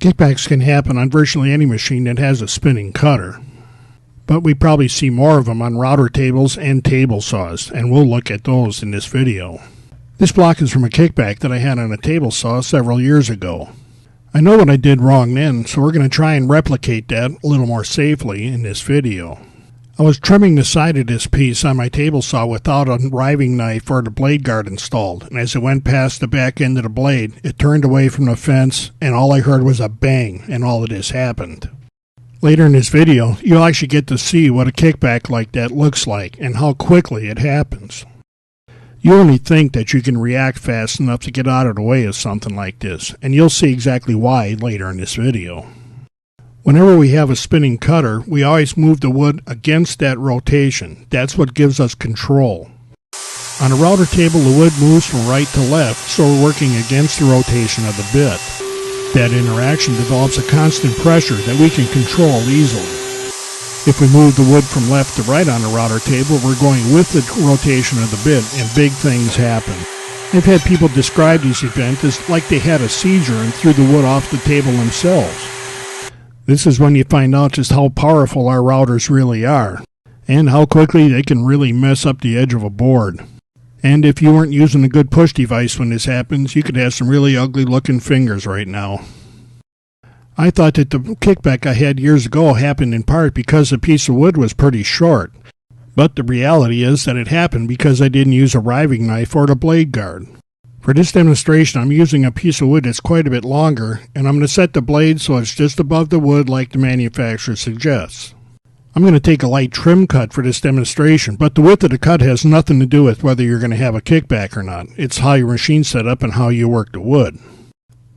Kickbacks can happen on virtually any machine that has a spinning cutter, but we probably see more of them on router tables and table saws, and we'll look at those in this video. This block is from a kickback that I had on a table saw several years ago. I know what I did wrong then, so we're going to try and replicate that a little more safely in this video. I was trimming the side of this piece on my table saw without a riving knife or the blade guard installed, and as it went past the back end of the blade, it turned away from the fence, and all I heard was a bang, and all of this happened. Later in this video, you'll actually get to see what a kickback like that looks like, and how quickly it happens. You only think that you can react fast enough to get out of the way of something like this, and you'll see exactly why later in this video. Whenever we have a spinning cutter, we always move the wood against that rotation. That's what gives us control. On a router table, the wood moves from right to left, so we're working against the rotation of the bit. That interaction develops a constant pressure that we can control easily. If we move the wood from left to right on a router table, we're going with the rotation of the bit, and big things happen. I've had people describe these events as like they had a seizure and threw the wood off the table themselves. This is when you find out just how powerful our routers really are, and how quickly they can really mess up the edge of a board. And if you weren't using a good push device when this happens, you could have some really ugly looking fingers right now. I thought that the kickback I had years ago happened in part because the piece of wood was pretty short, but the reality is that it happened because I didn't use a riving knife or the blade guard. For this demonstration, I'm using a piece of wood that's quite a bit longer, and I'm going to set the blade so it's just above the wood like the manufacturer suggests. I'm going to take a light trim cut for this demonstration, but the width of the cut has nothing to do with whether you're going to have a kickback or not. It's how your machine's set up and how you work the wood.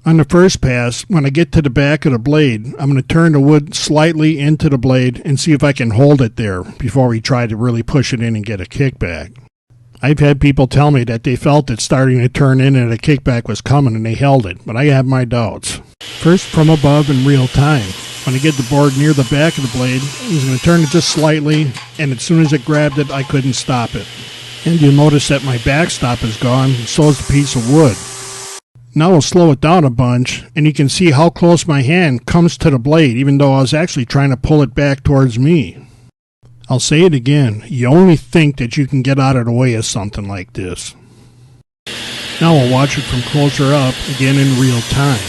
On the first pass, when I get to the back of the blade, I'm going to turn the wood slightly into the blade and see if I can hold it there before we try to really push it in and get a kickback. I've had people tell me that they felt it starting to turn in and a kickback was coming and they held it, but I have my doubts. First, from above in real time. When I get the board near the back of the blade, I'm going to turn it just slightly, and as soon as it grabbed it, I couldn't stop it. And you'll notice that my backstop is gone, and so is the piece of wood. Now we'll slow it down a bunch, and you can see how close my hand comes to the blade, even though I was actually trying to pull it back towards me. I'll say it again, you only think that you can get out of the way of something like this. Now we'll watch it from closer up, again in real time.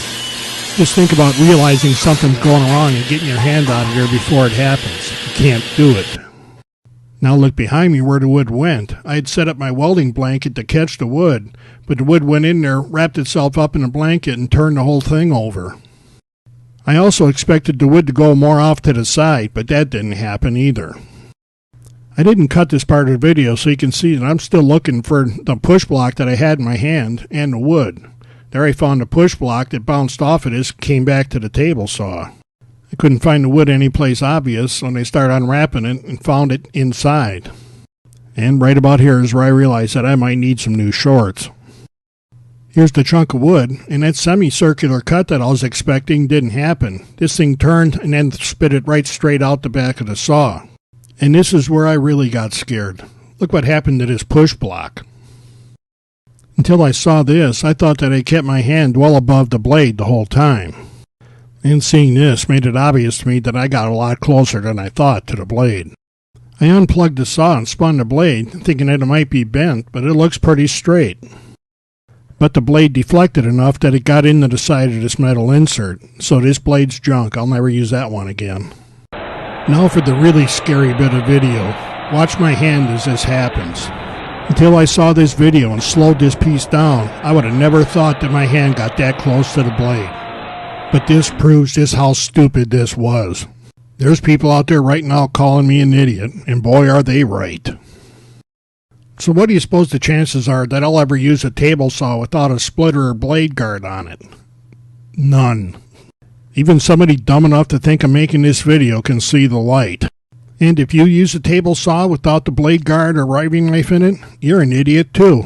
Just think about realizing something's going wrong and getting your hand out of there before it happens. You can't do it. Now look behind me where the wood went. I had set up my welding blanket to catch the wood, but the wood went in there, wrapped itself up in a blanket, and turned the whole thing over. I also expected the wood to go more off to the side, but that didn't happen either. I didn't cut this part of the video so you can see that I'm still looking for the push block that I had in my hand and the wood. There I found the push block that bounced off of this, came back to the table saw. I couldn't find the wood anyplace obvious, so I started unwrapping it and found it inside. And right about here is where I realized that I might need some new shorts. Here's the chunk of wood, and that semicircular cut that I was expecting didn't happen. This thing turned and then spit it right straight out the back of the saw. And this is where I really got scared. Look what happened to this push block. Until I saw this, I thought that I kept my hand well above the blade the whole time. And seeing this made it obvious to me that I got a lot closer than I thought to the blade. I unplugged the saw and spun the blade, thinking that it might be bent, but it looks pretty straight. But the blade deflected enough that it got into the side of this metal insert, so this blade's junk. I'll never use that one again. Now for the really scary bit of video. Watch my hand as this happens. Until I saw this video and slowed this piece down, I would have never thought that my hand got that close to the blade. But this proves just how stupid this was. There's people out there right now calling me an idiot, and boy are they right. So what do you suppose the chances are that I'll ever use a table saw without a splitter or blade guard on it? None. Even somebody dumb enough to think I'm making this video can see the light. And if you use a table saw without the blade guard or riving knife in it, you're an idiot too.